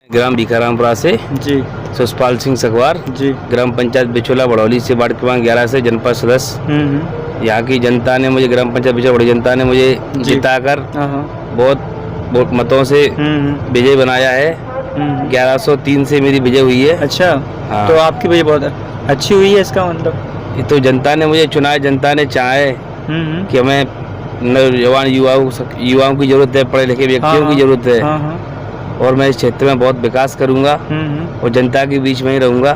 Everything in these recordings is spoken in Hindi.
ग्राम भिखारामपुरा से जी सुषपाल सिंह सखवार, जी। ग्राम पंचायत बिचौला बड़ौली से वार्ड क्रमांक 11 से जनपद सदस्य। यहाँ की जनता ने मुझे, ग्राम पंचायत बिचौला बड़ी जनता ने मुझे जिताकर बहुत मतों से विजय बनाया है। 1103 से मेरी विजय हुई है। अच्छा, हाँ। तो आपकी विजय बहुत अच्छी हुई है, इसका मतलब? ये तो जनता ने मुझे चुना है, जनता ने चाहे कि हमें नौजवान युवाओं की जरूरत है, पढ़े लिखे व्यक्तियों की जरूरत है। और मैं इस क्षेत्र में बहुत विकास करूंगा और जनता के बीच में ही रहूंगा।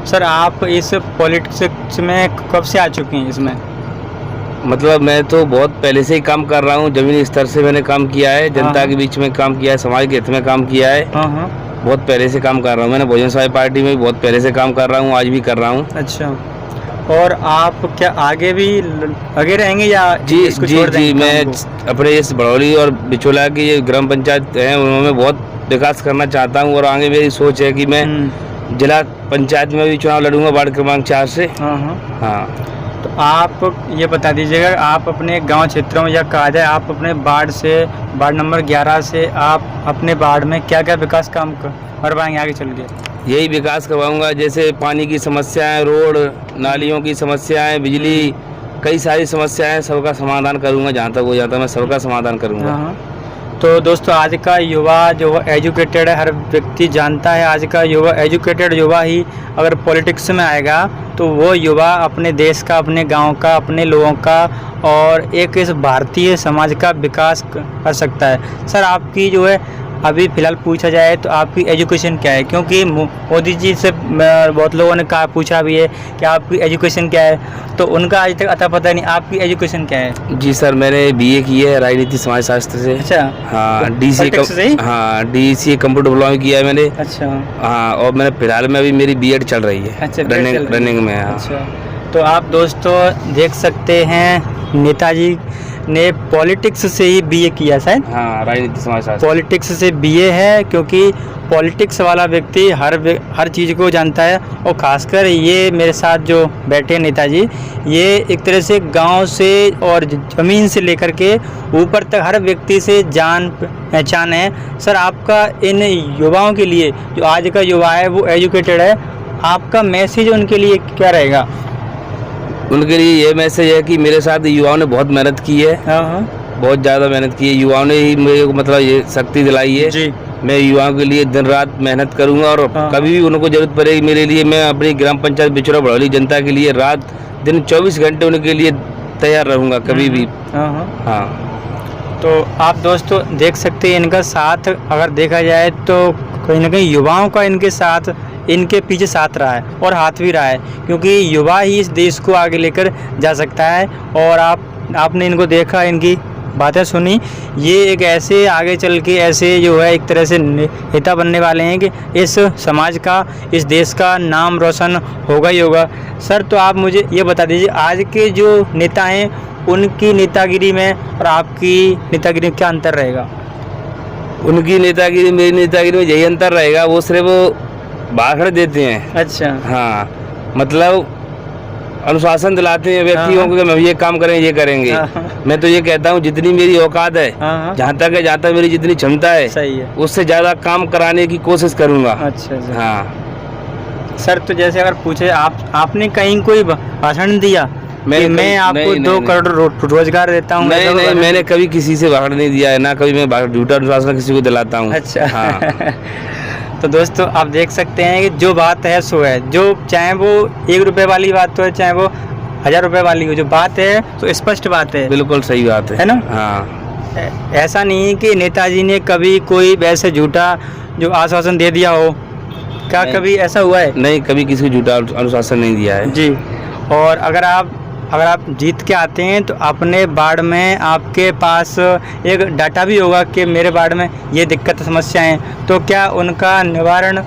सर, आप इस पॉलिटिक्स में कब से आ चुके हैं इसमें? मतलब मैं तो बहुत पहले से ही काम कर रहा हूँ, जमीनी स्तर से मैंने काम किया है, जनता के बीच में काम किया है, समाज के हित में काम किया है। बहुत पहले से काम कर रहा हूँ। मैंने बहुजन समाज पार्टी में बहुत पहले से काम कर रहा हूँ, आज भी कर रहा हूँ। अच्छा, और आप क्या आगे भी आगे रहेंगे या जी मैं अपने इस बड़ौली और बिचौला की ये ग्राम पंचायत है उनमें बहुत विकास करना चाहता हूँ। और आगे मेरी सोच है कि मैं जिला पंचायत में भी चुनाव लड़ूंगा वार्ड क्रमांक 4 से। हाँ। तो आप ये बता दीजिएगा, आप अपने गांव क्षेत्रों में या कहा जाए आप अपने वार्ड नंबर 11 से आप अपने वार्ड में क्या क्या विकास काम करवाएंगे आगे चल के? यही विकास करवाऊंगा, जैसे पानी की समस्याएं, रोड नालियों की समस्याएं, बिजली, कई सारी समस्याएं, सबका समाधान करूंगा। जहाँ तक हो जाता मैं सबका समाधान करूंगा। तो दोस्तों, आज का युवा जो एजुकेटेड है, हर व्यक्ति जानता है आज का युवा एजुकेटेड युवा ही अगर पॉलिटिक्स में आएगा तो वो युवा अपने देश का, अपने गांव का, अपने लोगों का और एक इस भारतीय समाज का विकास कर सकता है। सर, आपकी जो है अभी फ़िलहाल पूछा जाए तो आपकी एजुकेशन क्या है? क्योंकि मोदी जी से बहुत लोगों ने पूछा भी है कि आपकी एजुकेशन क्या है, तो उनका आज तक अता पता नहीं। आपकी एजुकेशन क्या है? जी सर, मैंने BA की है राजनीति समाज शास्त्र से। अच्छा। हाँ, DCA कंप्यूटर डिप्लोमा किया है मैंने। अच्छा। हाँ, और मैंने फिलहाल में अभी मेरी B.Ed चल रही है। अच्छा, रनिंग में। हाँ। अच्छा, तो आप दोस्तों देख सकते हैं नेताजी ने पॉलिटिक्स से ही BA किया शायद। हाँ, राजनीति समाज शास्त्र पॉलिटिक्स से BA है, क्योंकि पॉलिटिक्स वाला व्यक्ति हर चीज़ को जानता है। और ख़ासकर ये मेरे साथ जो बैठे नेताजी, ये एक तरह से गांव से और ज़मीन से लेकर के ऊपर तक हर व्यक्ति से जान पहचान है। सर, आपका इन युवाओं के लिए, जो आज का युवा है वो एजुकेटेड है, आपका मैसेज उनके लिए क्या रहेगा? उनके लिए ये मैसेज है कि मेरे साथ युवाओं ने बहुत मेहनत की है। बहुत ज़्यादा मेहनत की है। युवाओं ने ही मेरे को मतलब ये शक्ति दिलाई है जी। मैं युवाओं के लिए दिन रात मेहनत करूंगा और कभी भी उनको जरूरत पड़ेगी मेरे लिए, मैं अपनी ग्राम पंचायत बिचौला बड़ौली जनता के लिए रात दिन 24 घंटे उनके लिए तैयार रहूंगा कभी भी। हाँ। तो आप दोस्तों देख सकते हैं इनका साथ अगर देखा जाए तो कहीं ना कहीं युवाओं का इनके पीछे साथ रहा है और हाथ भी रहा है, क्योंकि युवा ही इस देश को आगे लेकर जा सकता है। और आपने इनको देखा, इनकी बातें सुनी, ये एक ऐसे आगे चल के ऐसे जो है एक तरह से नेता बनने वाले हैं कि इस समाज का, इस देश का नाम रोशन होगा ही होगा। सर, तो आप मुझे ये बता दीजिए, आज के जो नेता हैं उनकी नेतागिरी में और आपकी नेतागिरी में क्या अंतर रहेगा? उनकी नेतागिरी मेरी नेतागिरी में यही अंतर रहेगा, वो सिर्फ भाषण देते हैं। अच्छा। हाँ, मतलब अनुशासन दिलाते हैं व्यक्तियों को कि हम ये काम करें, ये करेंगे। मैं तो ये कहता हूँ जितनी मेरी औकात है, जहाँ तक मेरी जितनी क्षमता है, सही है, उससे ज़्यादा काम कराने की कोशिश करूँगा। अच्छा। हाँ सर, तो जैसे अगर पूछे आपने कहीं कोई भाषण दिया मैं आपको 2 करोड़ रोजगार देता हूँ? नहीं, मैंने कभी किसी से भाषण नहीं दिया है, ना कभी मैं झूठा अनुशासन किसी को दिलाता हूँ। अच्छा। हाँ। तो दोस्तों आप देख सकते हैं कि जो बात है सो है, जो चाहे वो 1 रुपये वाली बात हो, चाहे वो 1000 रुपये वाली हो, जो बात है तो स्पष्ट बात है। बिल्कुल सही बात है ना? हाँ। ऐसा नहीं है कि नेताजी ने कभी कोई वैसे झूठा जो आश्वासन दे दिया हो, क्या कभी ऐसा हुआ है? नहीं, कभी किसी को झूठा अनुशासन नहीं दिया है जी। और अगर आप जीत के आते हैं तो अपने वार्ड में आपके पास एक डाटा भी होगा कि मेरे वार्ड में ये दिक्कत समस्याएं हैं, तो क्या उनका निवारण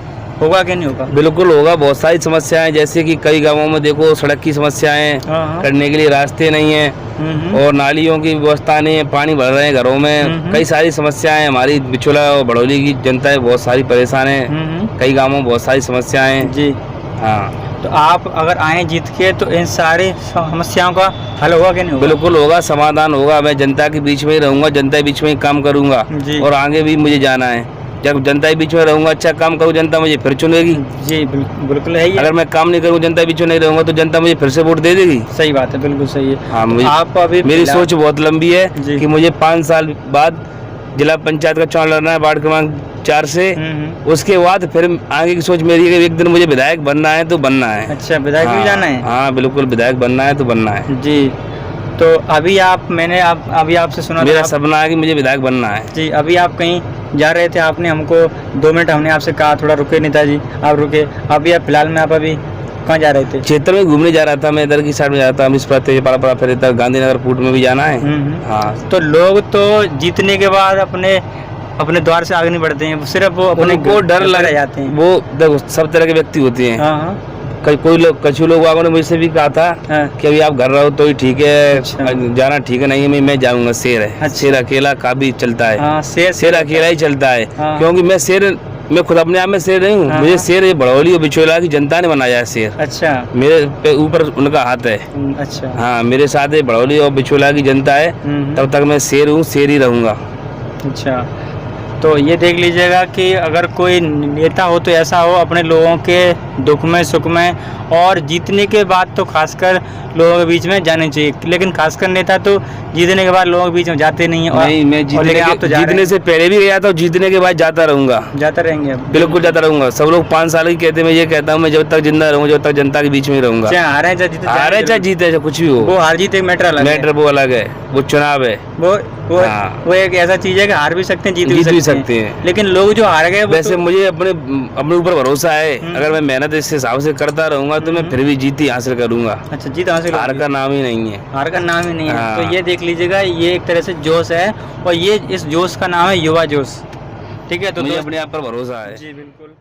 होगा कि नहीं होगा? बिल्कुल होगा। बहुत सारी समस्याएं, जैसे कि कई गांवों में देखो सड़क की समस्याएं, करने के लिए रास्ते नहीं है और नालियों की व्यवस्था नहीं है, पानी भर रहे हैं घरों में, कई सारी समस्याएं। हमारी बिचौला और बड़ौली की जनता है बहुत सारी परेशान है, कई गाँवों में बहुत सारी समस्याएं जी। हाँ, तो आप अगर आए जीत के तो इन सारी समस्याओं का हल होगा कि नहीं होगा? बिल्कुल होगा, समाधान होगा। मैं जनता के बीच में ही रहूंगा, जनता के बीच में ही काम करूंगा और आगे भी मुझे जाना है। जब जनता के बीच में रहूंगा, अच्छा काम करूँ, जनता मुझे फिर चुनेगी। जी बिल्कुल है ही। अगर मैं काम नहीं करूँ, जनता के बीच में नहीं रहूंगा, तो जनता मुझे फिर से वोट दे देगी। सही बात है, बिल्कुल सही है। हाँ, तो आप अभी मेरी सोच बहुत लंबी है जी। कि मुझे 5 साल बाद जिला पंचायत का चुनाव लड़ना है, वार्ड क्रमांक 4 से। उसके बाद फिर आगे की सोच मेरी है कि एक दिन मुझे विधायक बनना है तो बनना है। अच्छा, विधायक भी जाना है? हाँ बिल्कुल, विधायक बनना है तो बनना है जी। तो अभी अभी आपसे सुना, मेरा सपना है कि मुझे विधायक बनना है। जी। अभी आप कहीं जा रहे थे, आपने हमको 2 मिनट हमने आपसे कहा थोड़ा रुके नेताजी, आप रुके। अभी आप फिलहाल में आप अभी कहाँ जा रहे थे? क्षेत्र में घूमने जा रहा था, मैं इधर की साइड में जा रहा था, हम इस पर तेजपाड़ा फिर इधर गांधीनगर फूट में भी जाना है। हाँ। तो लोग तो जीतने के बाद अपने द्वार से आगे नहीं बढ़ते हैं, सिर्फ वो अपने को डर लग जाते हैं। वो देखो, सब तरह के व्यक्ति होते हैं। कुछ लोगों ने मुझसे भी कहा था कि अभी आप घर रहो तो ही ठीक है। अच्छा। जाना ठीक है, नहीं मैं जाऊंगा। शेर है। अच्छा। शेर अकेला काफी चलता है। शेर अकेला ही चलता है। क्योंकि मैं खुद अपने आप में शेर नहीं हूँ। मुझे शेर ये बड़ौली और बिचौलिया की जनता ने बनाया है शेर। अच्छा। मेरे पे ऊपर उनका हाथ है। अच्छा। हाँ, मेरे साथ ये बड़ौली और बिचौलिया की जनता है, तब तक मैं शेर हूँ, शेर ही रहूंगा। अच्छा। तो ये देख लीजिएगा कि अगर कोई नेता हो तो ऐसा हो अपने लोगों के दुख में सुख में, और जीतने के बाद तो खासकर लोगों के बीच में जाने चाहिए। लेकिन खासकर नेता तो जीतने के बाद लोगों के बीच में जाते नहीं है। नहीं, मैं जीतने से पहले भी गया था और जीतने के बाद जाता रहूंगा। जाता रहेंगे? बिल्कुल जाता रहूंगा। सब लोग 5 साल की कहते हैं, मैं ये कहता हूँ मैं जब तक जिंदा रहूंगा, जब तक जनता के बीच में रहूंगा। हारे चाहे जीते, कुछ भी हो, वो हार जीत एक मैटर वो अलग है, वो चुनाव है। वो एक ऐसा चीज है कि हार भी सकते हैं, जीत भी सकते हैं। लेकिन लोग जो हार गए, वैसे मुझे अपने ऊपर भरोसा है। अगर मैं मेहनत इस हिसाब से करता रहूंगा तो मैं फिर भी जीत ही हासिल करूंगा। अच्छा, जीत हासिल, हार का नाम ही नहीं है। हार का नाम ही नहीं है। तो ये देख लीजिएगा, ये एक तरह से जोश है, और ये इस जोश का नाम है युवा जोश। ठीक है, तो मुझे अपने आप पर भरोसा है। जी बिल्कुल।